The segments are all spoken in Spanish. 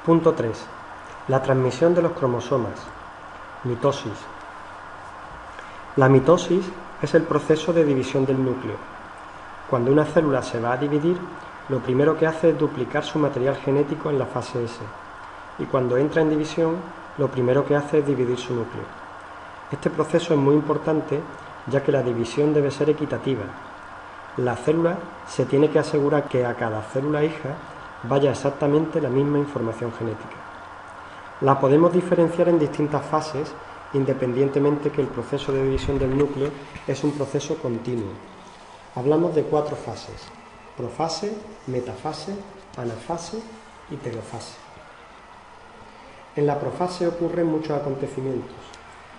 Punto 3. La transmisión de los cromosomas. Mitosis. La mitosis es el proceso de división del núcleo. Cuando una célula se va a dividir, lo primero que hace es duplicar su material genético en la fase S, y cuando entra en división, lo primero que hace es dividir su núcleo. Este proceso es muy importante, ya que la división debe ser equitativa. La célula se tiene que asegurar que a cada célula hija vaya exactamente la misma información genética. La podemos diferenciar en distintas fases, independientemente que el proceso de división del núcleo es un proceso continuo. Hablamos de 4 fases: profase, metafase, anafase y telofase. En la profase ocurren muchos acontecimientos.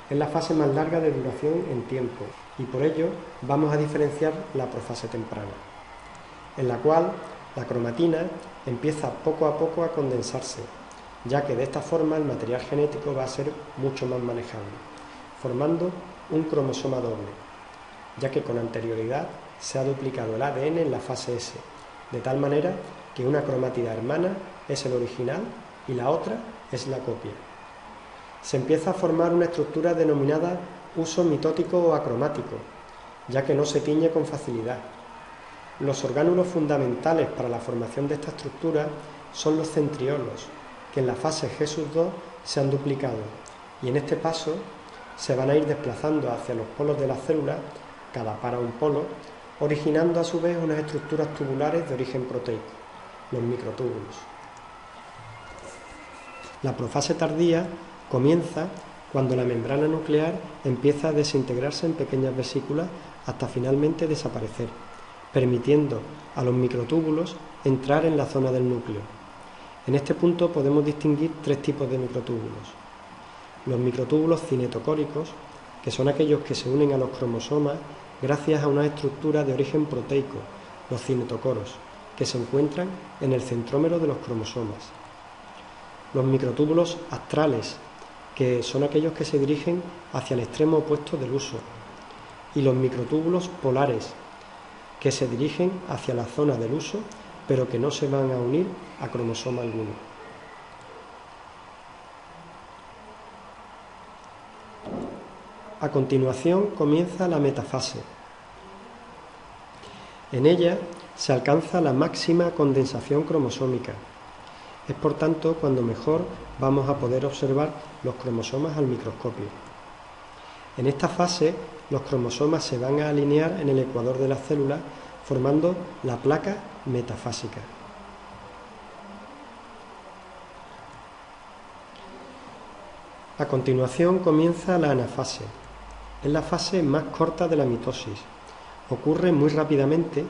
Es la fase más larga de duración en tiempo y por ello vamos a diferenciar la profase temprana, en la cual la cromatina empieza poco a poco a condensarse, ya que de esta forma el material genético va a ser mucho más manejable, formando un cromosoma doble, ya que con anterioridad se ha duplicado el ADN en la fase S, de tal manera que una cromátida hermana es el original y la otra es la copia. Se empieza a formar una estructura denominada uso mitótico o acromático, ya que no se tiñe con facilidad. Los orgánulos fundamentales para la formación de esta estructura son los centriolos, que en la fase G2 se han duplicado y en este paso se van a ir desplazando hacia los polos de la célula, cada par a un polo, originando a su vez unas estructuras tubulares de origen proteico, los microtúbulos. La profase tardía comienza cuando la membrana nuclear empieza a desintegrarse en pequeñas vesículas hasta finalmente desaparecer, permitiendo a los microtúbulos entrar en la zona del núcleo. En este punto podemos distinguir 3 tipos de microtúbulos. Los microtúbulos cinetocóricos, que son aquellos que se unen a los cromosomas gracias a una estructura de origen proteico, los cinetocoros, que se encuentran en el centrómero de los cromosomas. Los microtúbulos astrales, que son aquellos que se dirigen hacia el extremo opuesto del uso. Y los microtúbulos polares, que se dirigen hacia la zona del uso, pero que no se van a unir a cromosoma alguno. A continuación comienza la metafase. En ella se alcanza la máxima condensación cromosómica. Es por tanto cuando mejor vamos a poder observar los cromosomas al microscopio. En esta fase los cromosomas se van a alinear en el ecuador de la célula, formando la placa metafásica. A continuación comienza la anafase. Es la fase más corta de la mitosis. Ocurre muy rápidamente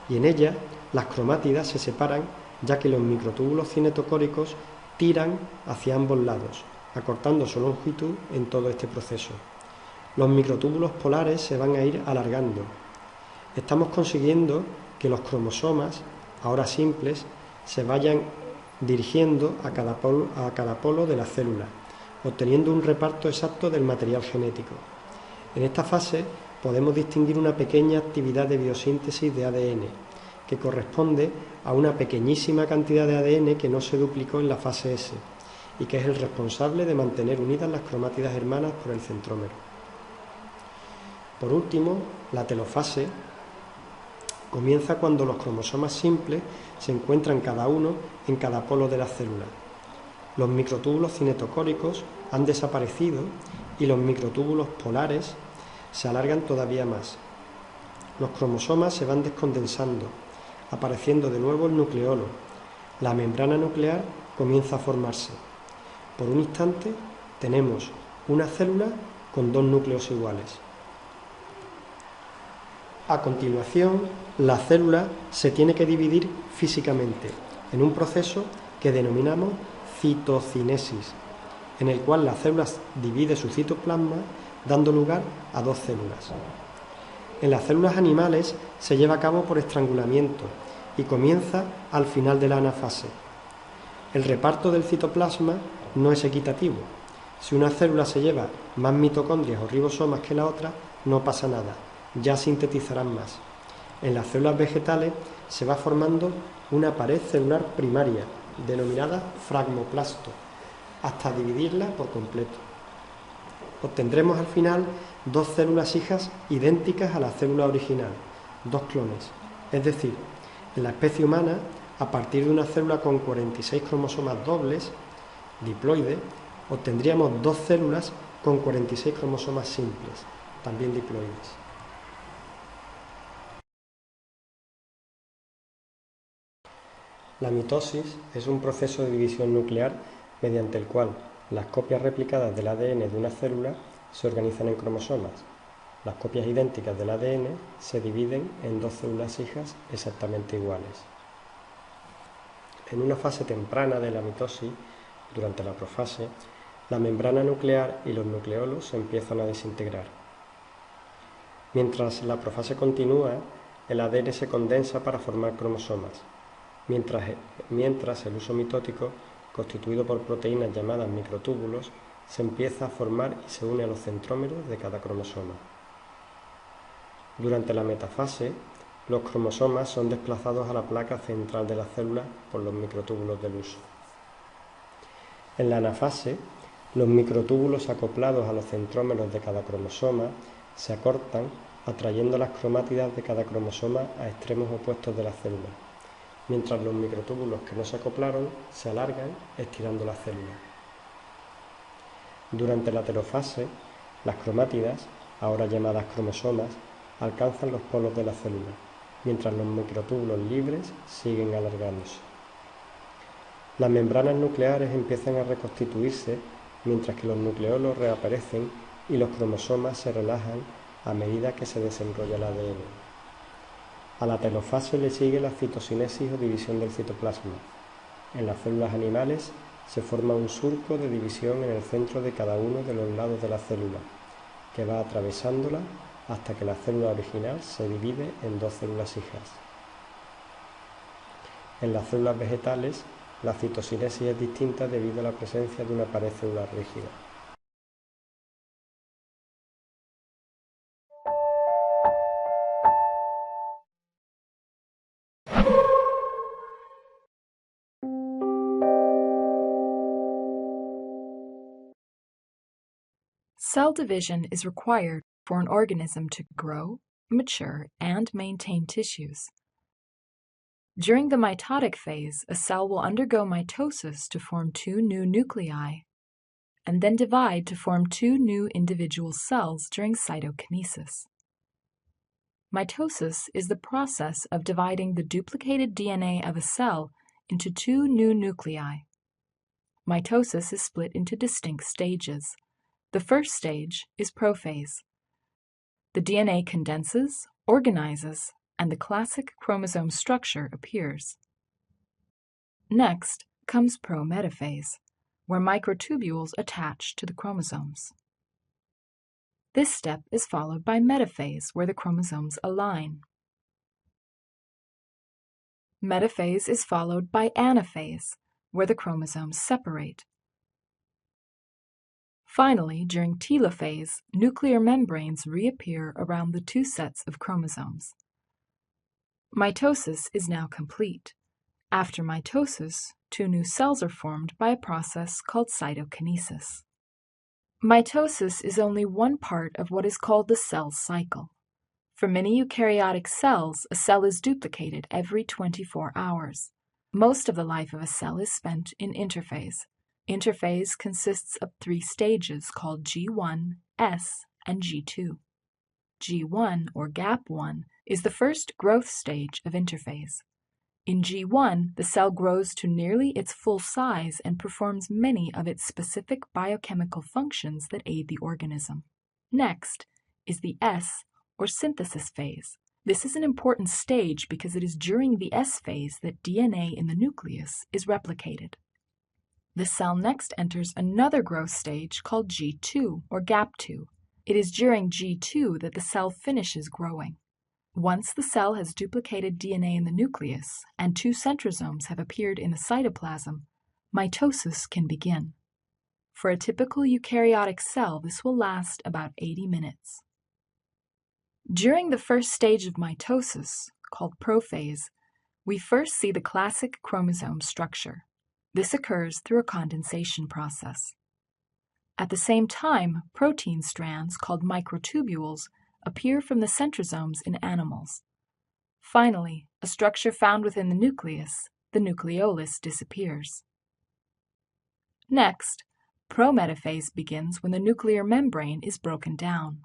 y en ella las cromátidas se separan, ya que los microtúbulos cinetocóricos tiran hacia ambos lados, acortando su longitud en todo este proceso. Los microtúbulos polares se van a ir alargando. Estamos consiguiendo que los cromosomas, ahora simples, se vayan dirigiendo a cada polo de la célula, obteniendo un reparto exacto del material genético. En esta fase podemos distinguir una pequeña actividad de biosíntesis de ADN, que corresponde a una pequeñísima cantidad de ADN que no se duplicó en la fase S y que es el responsable de mantener unidas las cromátidas hermanas por el centrómero. Por último, la telofase comienza cuando los cromosomas simples se encuentran cada uno en cada polo de la célula. Los microtúbulos cinetocóricos han desaparecido y los microtúbulos polares se alargan todavía más. Los cromosomas se van descondensando, apareciendo de nuevo el nucleolo. La membrana nuclear comienza a formarse. Por un instante tenemos una célula con 2 núcleos iguales. A continuación, la célula se tiene que dividir físicamente en un proceso que denominamos citocinesis, en el cual la célula divide su citoplasma dando lugar a 2 células. En las células animales se lleva a cabo por estrangulamiento y comienza al final de la anafase. El reparto del citoplasma no es equitativo. Si una célula se lleva más mitocondrias o ribosomas que la otra, no pasa nada, ya sintetizarán más. En las células vegetales se va formando una pared celular primaria, denominada fragmoplasto, hasta dividirla por completo. Obtendremos al final dos células hijas idénticas a la célula original, dos clones. Es decir, en la especie humana, a partir de una célula con 46 cromosomas dobles, diploide, obtendríamos dos células con 46 cromosomas simples, también diploides. La mitosis es un proceso de división nuclear mediante el cual las copias replicadas del ADN de una célula se organizan en cromosomas. Las copias idénticas del ADN se dividen en dos células hijas exactamente iguales. En una fase temprana de la mitosis, durante la profase, la membrana nuclear y los nucleolos se empiezan a desintegrar. Mientras la profase continúa, el ADN se condensa para formar cromosomas, mientras el uso mitótico, constituido por proteínas llamadas microtúbulos, se empieza a formar y se une a los centrómeros de cada cromosoma. Durante la metafase, los cromosomas son desplazados a la placa central de la célula por los microtúbulos del uso. En la anafase, los microtúbulos acoplados a los centrómeros de cada cromosoma se acortan, atrayendo las cromátidas de cada cromosoma a extremos opuestos de la célula, mientras los microtúbulos que no se acoplaron se alargan, estirando la célula. Durante la telofase, las cromátidas, ahora llamadas cromosomas, alcanzan los polos de la célula, mientras los microtúbulos libres siguen alargándose. Las membranas nucleares empiezan a reconstituirse mientras que los nucleolos reaparecen y los cromosomas se relajan a medida que se desenrolla el ADN. A la telofase le sigue la citosinesis o división del citoplasma. En las células animales se forma un surco de división en el centro de cada uno de los lados de la célula, que va atravesándola hasta que la célula original se divide en dos células hijas. En las células vegetales, la citosinesis es distinta debido a la presencia de una pared celular rígida. Cell division is required for an organism to grow, mature, and maintain tissues. During the mitotic phase, a cell will undergo mitosis to form two new nuclei, and then divide to form two new individual cells during cytokinesis. Mitosis is the process of dividing the duplicated DNA of a cell into two new nuclei. Mitosis is split into distinct stages. The first stage is prophase. The DNA condenses, organizes, and the classic chromosome structure appears. Next comes prometaphase, where microtubules attach to the chromosomes. This step is followed by metaphase, where the chromosomes align. Metaphase is followed by anaphase, where the chromosomes separate. Finally, during telophase, nuclear membranes reappear around the two sets of chromosomes. Mitosis is now complete. After mitosis, two new cells are formed by a process called cytokinesis. Mitosis is only one part of what is called the cell cycle. For many eukaryotic cells, a cell is duplicated every 24 hours. Most of the life of a cell is spent in interphase. Interphase consists of three stages called G1, S, and G2. G1, or GAP1, is the first growth stage of interphase. In G1, the cell grows to nearly its full size and performs many of its specific biochemical functions that aid the organism. Next is the S, or synthesis phase. This is an important stage because it is during the S phase that DNA in the nucleus is replicated. The cell next enters another growth stage called G2, or GAP2. It is during G2 that the cell finishes growing. Once the cell has duplicated DNA in the nucleus and two centrosomes have appeared in the cytoplasm, mitosis can begin. For a typical eukaryotic cell, this will last about 80 minutes. During the first stage of mitosis, called prophase, we first see the classic chromosome structure. This occurs through a condensation process. At the same time, protein strands called microtubules appear from the centrosomes in animals. Finally, a structure found within the nucleus, the nucleolus, disappears. Next, prometaphase begins when the nuclear membrane is broken down.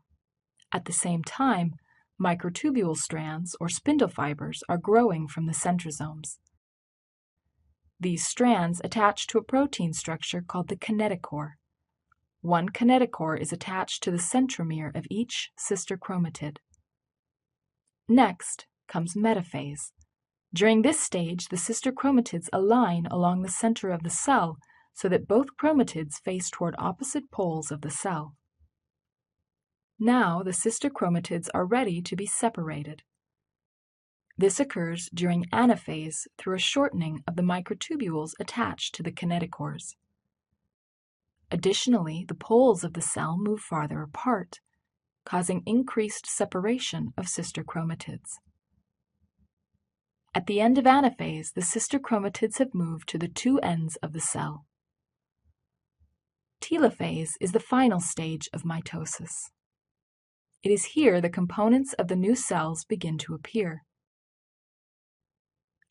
At the same time, microtubule strands or spindle fibers are growing from the centrosomes. These strands attach to a protein structure called the kinetochore. One kinetochore is attached to the centromere of each sister chromatid. Next comes metaphase. During this stage, the sister chromatids align along the center of the cell so that both chromatids face toward opposite poles of the cell. Now the sister chromatids are ready to be separated. This occurs during anaphase through a shortening of the microtubules attached to the kinetochores. Additionally, the poles of the cell move farther apart, causing increased separation of sister chromatids. At the end of anaphase, the sister chromatids have moved to the two ends of the cell. Telophase is the final stage of mitosis. It is here the components of the new cells begin to appear.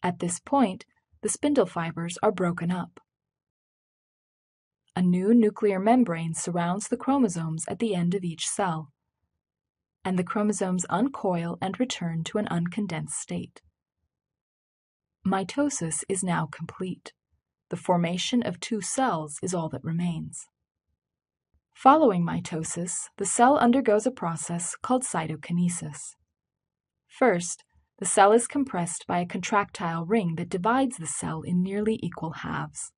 At this point, the spindle fibers are broken up. A new nuclear membrane surrounds the chromosomes at the end of each cell, and the chromosomes uncoil and return to an uncondensed state. Mitosis is now complete. The formation of two cells is all that remains. Following mitosis, the cell undergoes a process called cytokinesis. First, the cell is compressed by a contractile ring that divides the cell in nearly equal halves.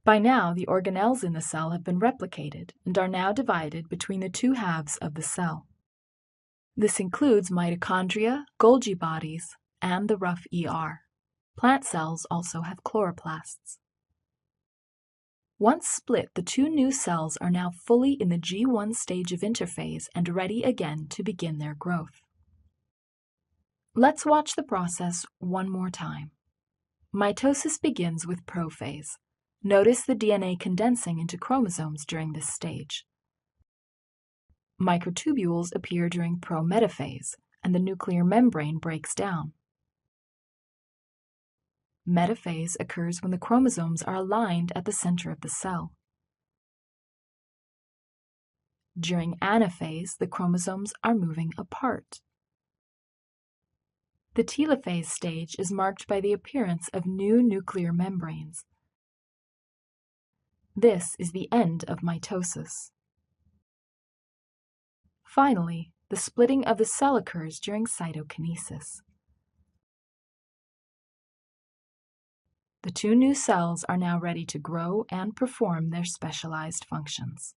By now, the organelles in the cell have been replicated and are now divided between the two halves of the cell. This includes mitochondria, Golgi bodies, and the rough ER. Plant cells also have chloroplasts. Once split, the two new cells are now fully in the G1 stage of interphase and ready again to begin their growth. Let's watch the process one more time. Mitosis begins with prophase. Notice the DNA condensing into chromosomes during this stage. Microtubules appear during prometaphase, and the nuclear membrane breaks down. Metaphase occurs when the chromosomes are aligned at the center of the cell. During anaphase, the chromosomes are moving apart. The telophase stage is marked by the appearance of new nuclear membranes. This is the end of mitosis. Finally, the splitting of the cell occurs during cytokinesis. The two new cells are now ready to grow and perform their specialized functions.